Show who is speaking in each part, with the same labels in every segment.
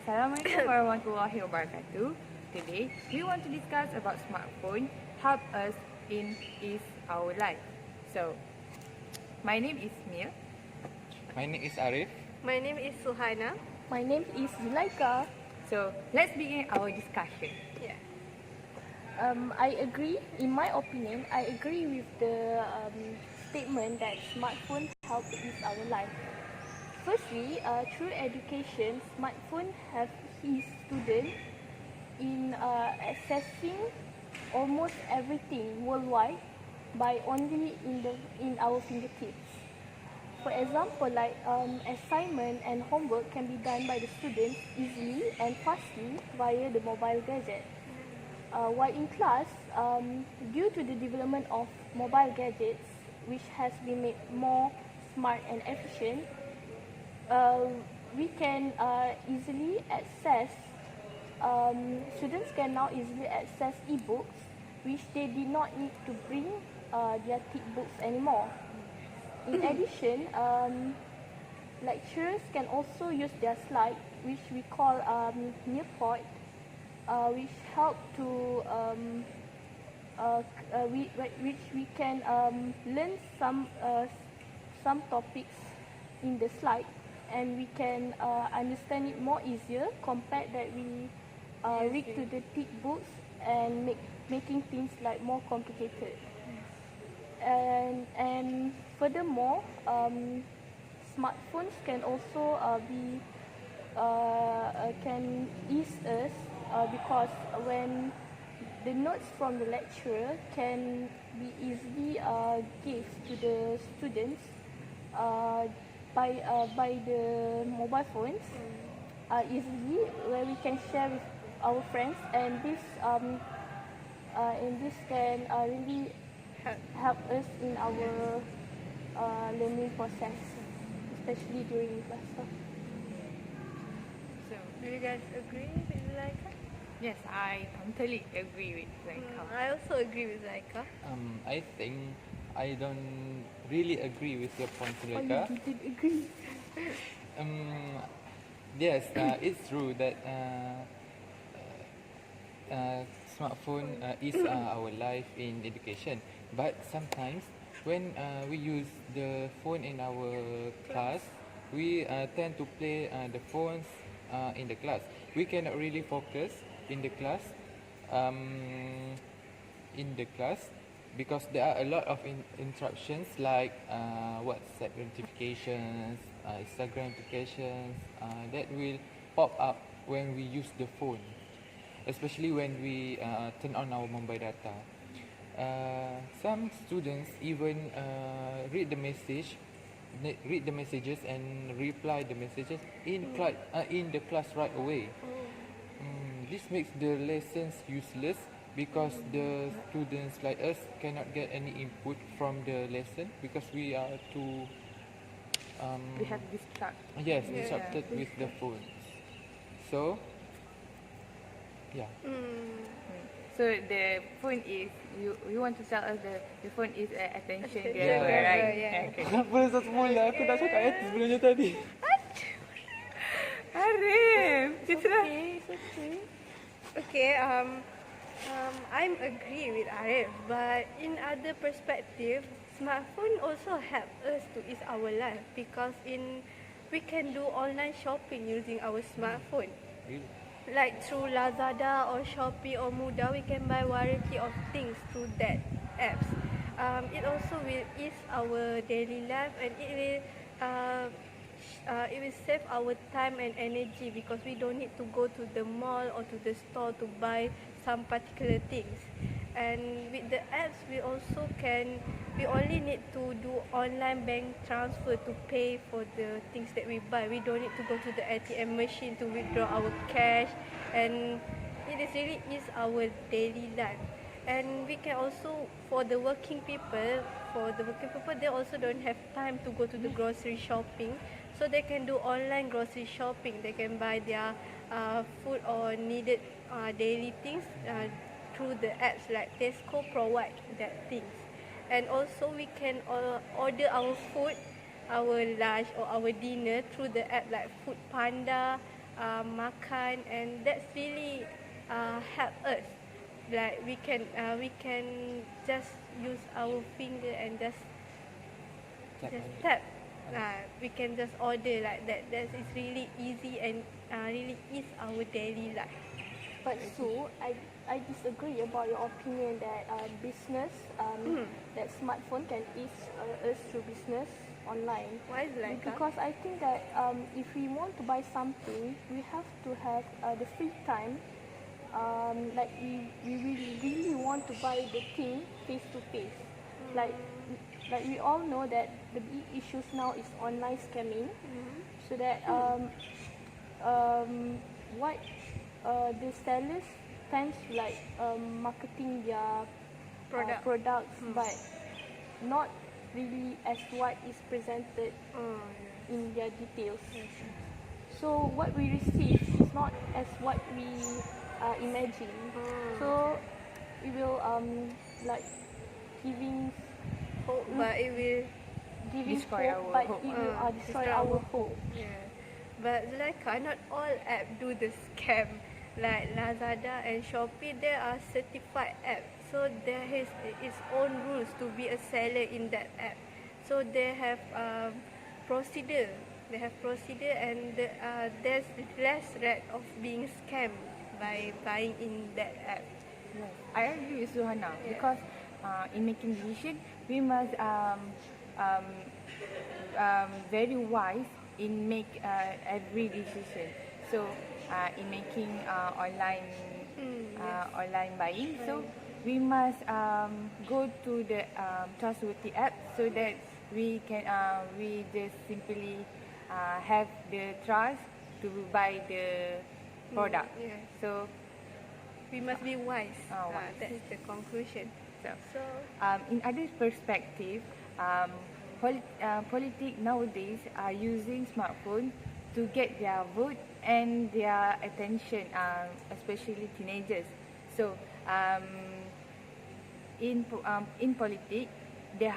Speaker 1: Assalamualaikum warahmatullahi wabarakatuh. Today, we want to discuss about smartphone help us in is our life. So, my name is Mia.
Speaker 2: My name is Arif.
Speaker 3: My name is Suhaina.
Speaker 4: My name is Zulaika.
Speaker 1: So, let's begin our discussion.
Speaker 3: Yeah.
Speaker 4: I agree. In my opinion, I agree with the statement that smartphone help ease our life. Firstly, through education, smartphone have his student in accessing almost everything worldwide by only in our fingertips. For example, like assignment and homework can be done by the students easily and fastly via the mobile gadget. While in class, due to the development of mobile gadgets, which has been made more smart and efficient, we can easily access, students can now easily access e-books, which they did not need to bring their thick books anymore. In addition, lecturers can also use their slide, which we call nearpod, which help to which we can learn some topics in the slide, and we can understand it more easier compared that we read to the thick books and making things like more complicated. And furthermore, smartphones can also can ease us because when the notes from the lecturer can be easily give to the students by the mobile phones easily, where we can share with our friends, and this can really help us in our learning process, especially during class.
Speaker 1: So,
Speaker 3: Do you guys agree with Laika?
Speaker 1: yes, I totally agree with Zaika.
Speaker 3: I also agree with Laika.
Speaker 2: I think I don't really agree with your point,
Speaker 4: Oh, you
Speaker 2: Suleka.
Speaker 4: didn't agree.
Speaker 2: Yes, it's true that smartphone is our life in education. But sometimes when we use the phone in our class, we tend to play the phones in the class. We cannot really focus in the class. In the class, because there are a lot of interruptions like WhatsApp notifications, Instagram notifications that will pop up when we use the phone, especially when we turn on our mobile data. Some students even read the messages and reply the messages in the class right away. This makes the lessons useless because the students like us cannot get any input from the lesson because we are too
Speaker 1: We have distract.
Speaker 2: disrupted with the phones. So yeah.
Speaker 1: So the phone is you want to tell us the phone is attention
Speaker 2: Yeah.
Speaker 1: grabber, right?
Speaker 3: Yeah.
Speaker 1: Okay.
Speaker 2: Kenapa semula aku nak cakap sebelumnya tadi?
Speaker 1: Arif, kita dah.
Speaker 4: It's okay.
Speaker 3: Okay, I'm agree with Arif, but in other perspective, smartphone also help us to ease our life because we can do online shopping using our smartphone.
Speaker 2: Really?
Speaker 3: Like through Lazada or Shopee or Mudah, we can buy variety of things through that apps. It also will ease our daily life, and it will save our time and energy because we don't need to go to the mall or to the store to buy some particular things. And with the apps, we only need to do online bank transfer to pay for the things that we buy. We don't need to go to the ATM machine to withdraw our cash, and it is really is our daily life. And we can also, for the working people, they also don't have time to go to the grocery shopping, so they can do online grocery shopping. They can buy their food or needed daily things through the apps, like Tesco provide that things. And also we can order our food, our lunch or our dinner through the app like Food Panda, makan, and that's really help us. Like we can just use our finger and just
Speaker 2: Tap on it.
Speaker 3: tap. We can just order like that. That is really easy and really is our daily life.
Speaker 4: But so I disagree about your opinion that business that smartphone can ease us through business online.
Speaker 3: Why is like that?
Speaker 4: Because I think that if we want to buy something, we have to have the free time. Like we really want to buy the thing face to face. Like we all know that the big issues now is online scamming. So that what the sellers tends to like marketing their products, but not really as what is presented in their details. So what we receive is not as what we imagine. So we will like giving
Speaker 3: Hope, but it will.
Speaker 4: giving
Speaker 1: Destroy
Speaker 4: hope,
Speaker 1: our
Speaker 4: but
Speaker 1: hope.
Speaker 4: it will destroy
Speaker 3: Destroy
Speaker 4: our
Speaker 3: our
Speaker 4: hope.
Speaker 3: Yeah. But Zulaikha, not all app do the scam. Like Lazada and Shopee, there are certified app. So there is its own rules to be a seller in that app. So they have procedure. They have procedure, and there's less threat of being scammed by buying in that app.
Speaker 1: Yes, I agree with Suhana because in making decision, we must very wise in make every decision. So in making online buying, so we must go to the trustworthy app so that we just simply have the trust to buy the product.
Speaker 3: Yes.
Speaker 1: So
Speaker 3: We must be wise.
Speaker 1: Wise.
Speaker 3: That's the conclusion.
Speaker 1: So,
Speaker 3: So
Speaker 1: in other perspective, politics nowadays are using smartphone to get their vote and their attention, especially teenagers. So, in politics, they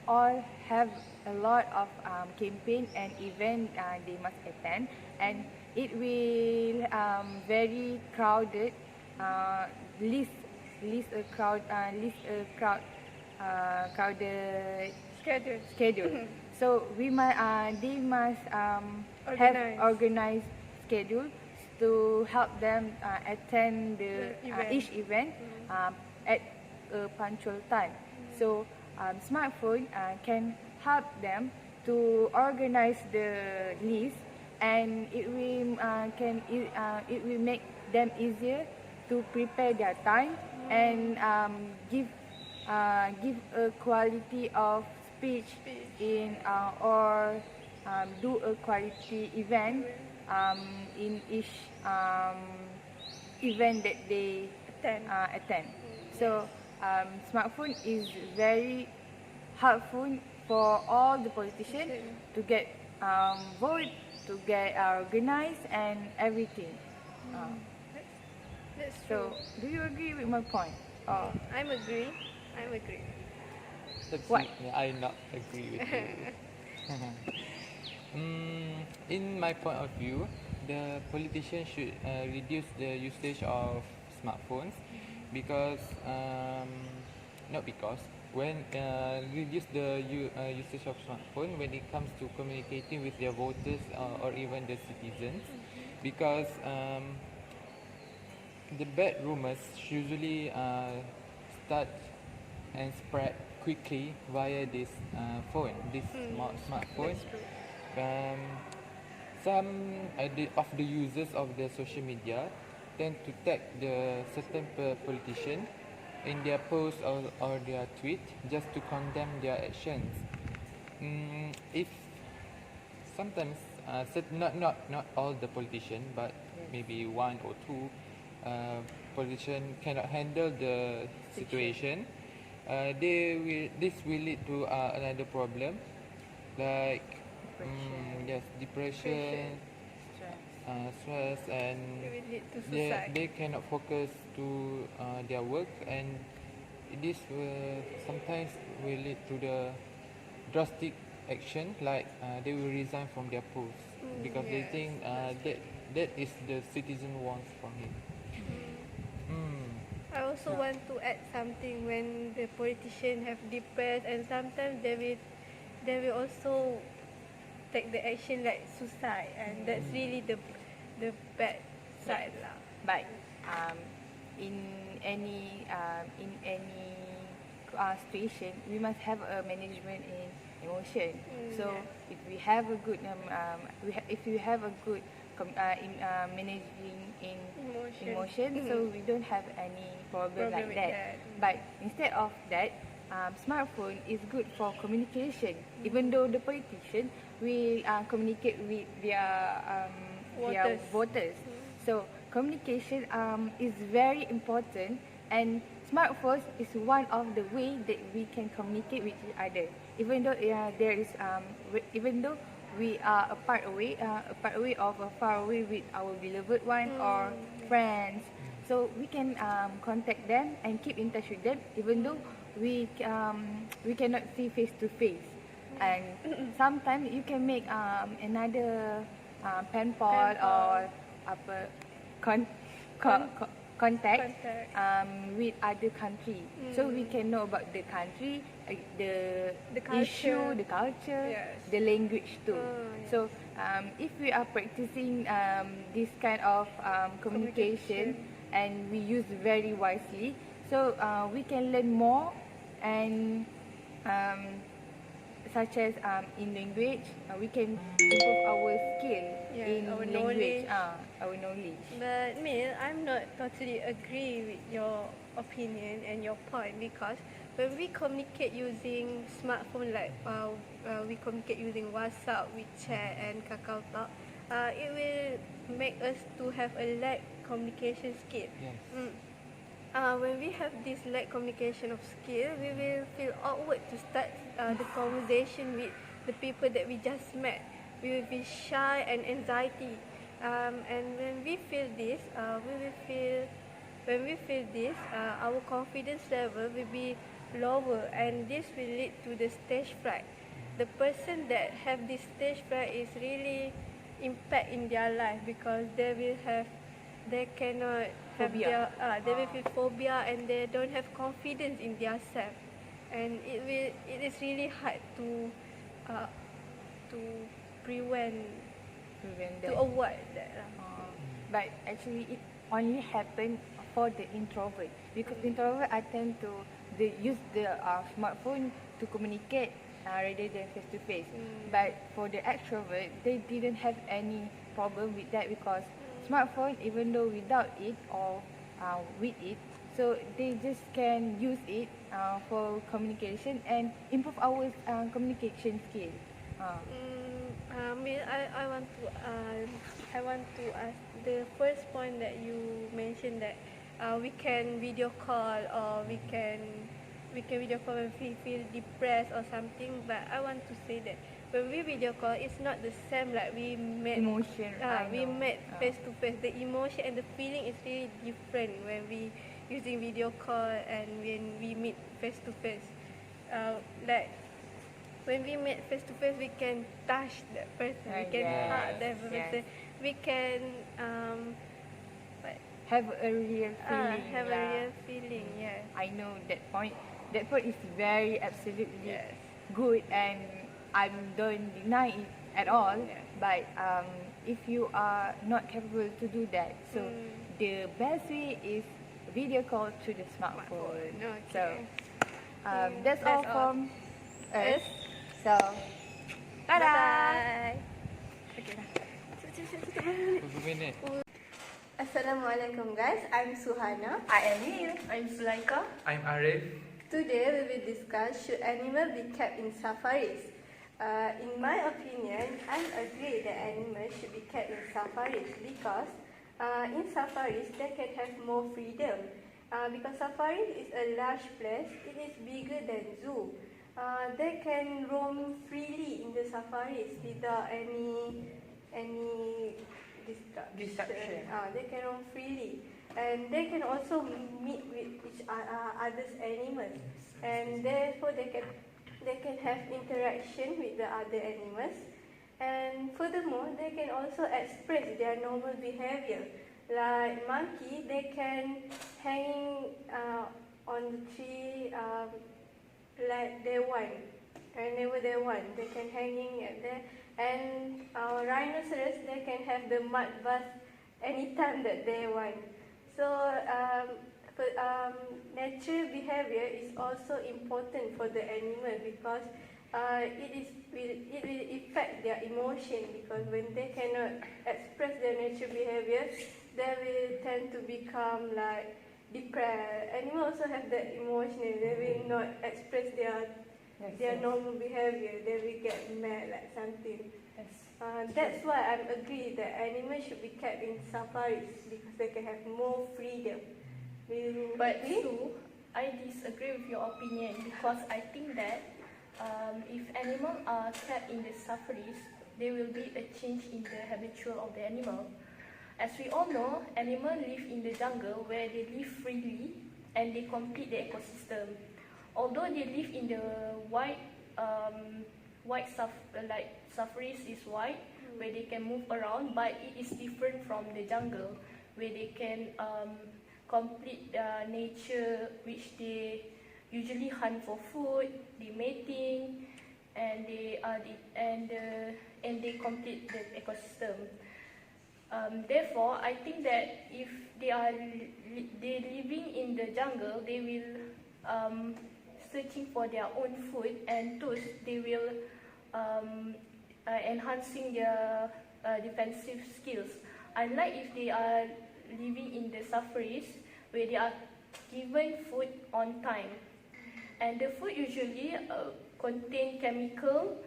Speaker 1: all have a lot of campaign and event they must attend, and it will very crowded. List a crowded schedule. So they must have
Speaker 3: Organize.
Speaker 1: organized schedule to help them attend
Speaker 3: The event.
Speaker 1: each event at a punctual time. So smartphone can help them to organize the list, and it will make them easier to prepare their time and give a quality of speech in or do a quality event in each event that they attend. So smartphone is very helpful for all the politicians to get vote, to get organized and everything.
Speaker 3: That's
Speaker 1: So,
Speaker 3: true.
Speaker 1: do you agree with my point? Or
Speaker 3: I'm agree.
Speaker 2: That's
Speaker 1: Why?
Speaker 2: Yeah, I not agree with you. In my point of view, the politicians should reduce the usage of smartphones because not because when reduce the usage of smartphone when it comes to communicating with their voters or even the citizens, because the bad rumors usually start and spread quickly via this smartphone.
Speaker 3: That's true.
Speaker 2: Um, some of the users of the social media tend to tag the certain politician in their post or their tweet just to condemn their actions. If sometimes not all the politician, but maybe one or two politician cannot handle the situation, this will lead to another problem like depression, stress, and
Speaker 3: It will lead to
Speaker 2: they
Speaker 3: suicide.
Speaker 2: cannot focus to their work, and this will sometimes will lead to the drastic action like they will resign from their post. because they
Speaker 3: Yes,
Speaker 2: think
Speaker 3: that's
Speaker 2: that
Speaker 3: true.
Speaker 2: that is the citizen wants from it. Mm.
Speaker 3: I also want to add something when the politician have depressed, and sometimes they will also take the action like suicide, and that's really the bad
Speaker 1: Yes,
Speaker 3: side lah.
Speaker 1: but um, in any situation, we must have a management in emotion. So
Speaker 3: Yes.
Speaker 1: if we have a good if we have a good managing in
Speaker 3: Emotion.
Speaker 1: emotion, so we don't have any problem
Speaker 3: Problem
Speaker 1: like
Speaker 3: with
Speaker 1: that.
Speaker 3: that.
Speaker 1: But instead of that, smartphone is good for communication. Even though the politician will communicate with their
Speaker 3: Voters.
Speaker 1: voters. So communication is very important, and smartphones is one of the way that we can communicate with each other. Even though even though we are apart away of far away with our beloved one or friends, so we can contact them and keep in touch with them, even though we cannot see face to face. And sometimes you can make another pen pal
Speaker 3: Pen
Speaker 1: or
Speaker 3: pal.
Speaker 1: apa con, contact
Speaker 3: Contact.
Speaker 1: with other country, so we can know about the country,
Speaker 3: The
Speaker 1: issue,
Speaker 3: culture.
Speaker 1: the culture,
Speaker 3: Yes.
Speaker 1: the language too.
Speaker 3: Yes.
Speaker 1: So if we are practicing this kind of communication and we use very wisely, so we can learn more, and um, such as in language, we can improve our skill
Speaker 3: Yeah,
Speaker 1: in
Speaker 3: our
Speaker 1: language,
Speaker 3: knowledge.
Speaker 1: our knowledge.
Speaker 3: But Mil, I'm not totally agree with your opinion and your point, because when we communicate using smartphone, like we communicate using WhatsApp, WeChat, and KakaoTalk, it will make us to have a lack communication skill.
Speaker 2: Yes.
Speaker 3: When we have this lack communication of skill, we will feel awkward to start the conversation with the people that we just met. We will be shy and anxiety. And when we feel this, our confidence level will be lower, and this will lead to the stage fright. The person that have this stage fright is really impact in their life, because they cannot have
Speaker 1: Phobia.
Speaker 3: they will feel phobia, and they don't have confidence in their self, and it is really hard uh, to prevent
Speaker 1: Prevent
Speaker 3: to
Speaker 1: that.
Speaker 3: avoid that lah.
Speaker 1: But actually, it only happen for the introvert, because introvert I tend to they use the smartphone to communicate rather than face to face. But for the extrovert, they didn't have any problem with that, because smartphone, even though without it or with it, so they just can use it for communication and improve our communication skill.
Speaker 3: Mil, I want to ask the first point that you mentioned, that we can video call, or we can video call when we feel depressed or something. But I want to say that when we video call, it's not the same like we met.
Speaker 1: Emotion, I
Speaker 3: We
Speaker 1: know.
Speaker 3: met face to face. The emotion and the feeling is really different when we using video call and when we meet face to face. Like when we meet face to face, we can touch that person, we can
Speaker 1: Yes,
Speaker 3: hug that
Speaker 1: yes.
Speaker 3: person, we can what,
Speaker 1: Have a real feeling.
Speaker 3: have a
Speaker 1: lah.
Speaker 3: real feeling. Yes.
Speaker 1: I know that point. That point is very absolutely
Speaker 3: Yes.
Speaker 1: good, and I don't deny it at all.
Speaker 3: Yes.
Speaker 1: But if you are not capable to do that, so the best way is video call through the smartphone.
Speaker 3: Okay.
Speaker 1: So that's all
Speaker 3: That's all.
Speaker 1: from us. So,
Speaker 3: Bye
Speaker 1: ta-da!
Speaker 3: bye. Okay.
Speaker 2: Berapa minit?
Speaker 3: Assalamualaikum guys, I'm Suhana.
Speaker 1: I am Neil. I'm Sulaika.
Speaker 2: I'm Arif.
Speaker 3: Today we will discuss, should animals be kept in safaris. In my opinion, I agree that animals should be kept in safaris, because in safaris they can have more freedom. Because safari is a large place, it is bigger than zoo. They can roam freely in the safaris without any
Speaker 1: Disruption.
Speaker 3: They can roam freely, and they can also meet with each other's animals, and therefore they can have interaction with the other animals. And furthermore, they can also express their normal behavior. Like monkey, they can hang on the tree like they want, whenever they want. They can hanging at there. And rhinoceros, they can have the mud bath anytime that they want. So nature behavior is also important for the animal because it will affect their emotion, because when they cannot express their nature behavior, they will tend to become like depressed. Animals also have that emotion. They will not express their normal behavior. They will get mad like something. That's why I agree that animals should be kept in safaris because they can have more freedom.
Speaker 4: But Sue, I disagree with your opinion because I think that if animals are kept in the safaris, there will be a change in the habitual of the animal. As we all know, animals live in the jungle where they live freely and they complete the ecosystem. Although they live in the safaris is wide, where they can move around, but it is different from the jungle, where they can complete nature, which they usually hunt for food, they mating, and they complete the ecosystem. Therefore, I think that if they living in the jungle, they will searching for their own food, and thus they will enhancing their defensive skills. Unlike if they are living in the safaris, where they are given food on time, and the food usually contain chemical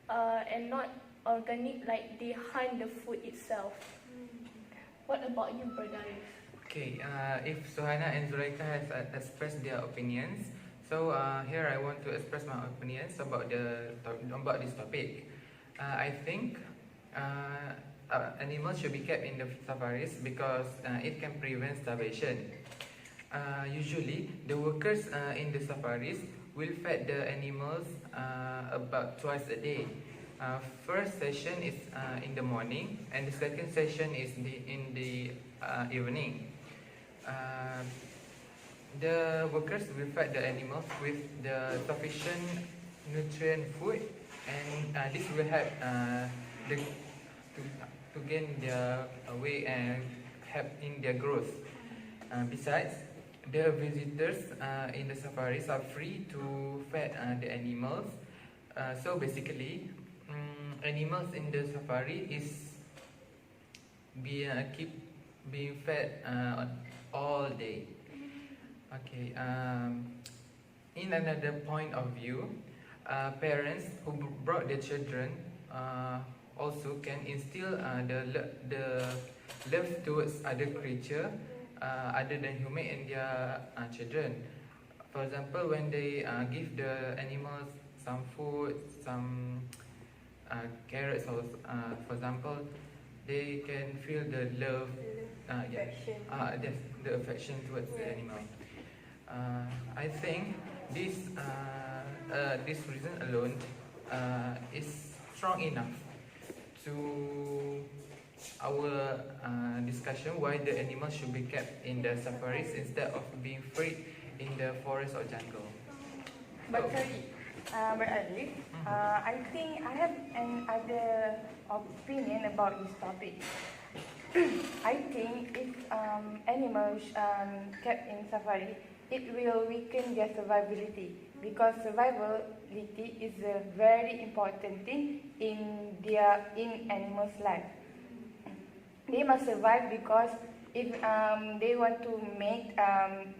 Speaker 4: and not organic, like they hunt the food itself. What about you, Brother Arif?
Speaker 2: Okay, if Suhana and Zulaika has expressed their opinions, so here I want to express my opinions about this topic. I think animals should be kept in the safaris because it can prevent starvation. Usually, the workers in the safaris will feed the animals about twice a day. First session is in the morning, and the second session is in the evening. The workers will feed the animals with the sufficient nutrient food, and this will help to gain their weight and help in their growth. Besides, the visitors in the safaris are free to feed the animals. So basically, animals in the safari is keep being fed all day. Okay. In another point of view, parents who brought their children also can instill the love towards other creature other than human in their children. For example, when they give the animals some food, some carrots, or for example, they can feel the love, the affection towards the animal. I think this reason alone is strong enough to our discussion why the animals should be kept in the safaris instead of being freed in the forest or jungle.
Speaker 1: But sorry, Arif, I think I have another opinion about this topic. I think if animals kept in safari, it will weaken their survivability, because survivability is a very important thing in animals' life. They must survive because if they want to make,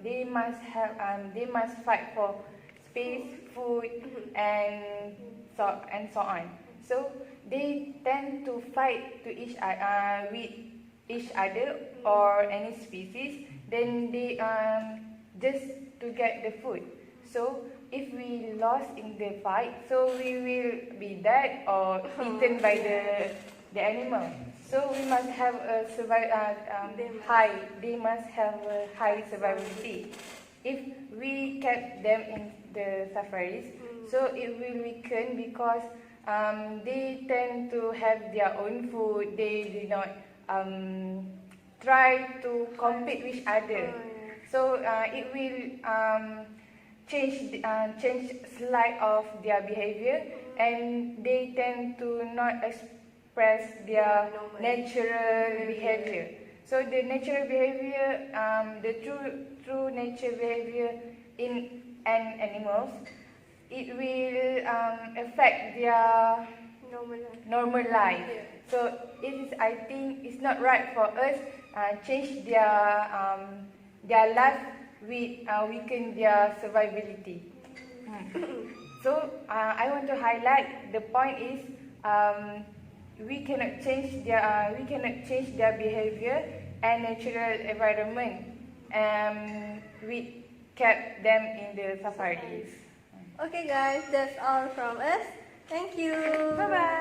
Speaker 1: they must fight for space, food, and so on. So they tend to fight with each other or any species. Then they just to get the food. So if we lost in the fight, so we will be dead or eaten by the animal. So we must have a high. They must have a high survivability. If we kept them in the safaris, so it will weaken because they tend to have their own food. They do not try to compete with each other. So it will change slight of their behavior, and they tend to not express their natural behavior. So the natural behavior, the true nature behavior in animals, it will affect their normal life. So it is, I think, it's not right for us change their life with weaken their survivability. So I want to highlight the point is we cannot change their behavior and natural environment. We kept them in the safaris.
Speaker 3: Okay guys, that's all from us. Thank you.
Speaker 1: Bye bye.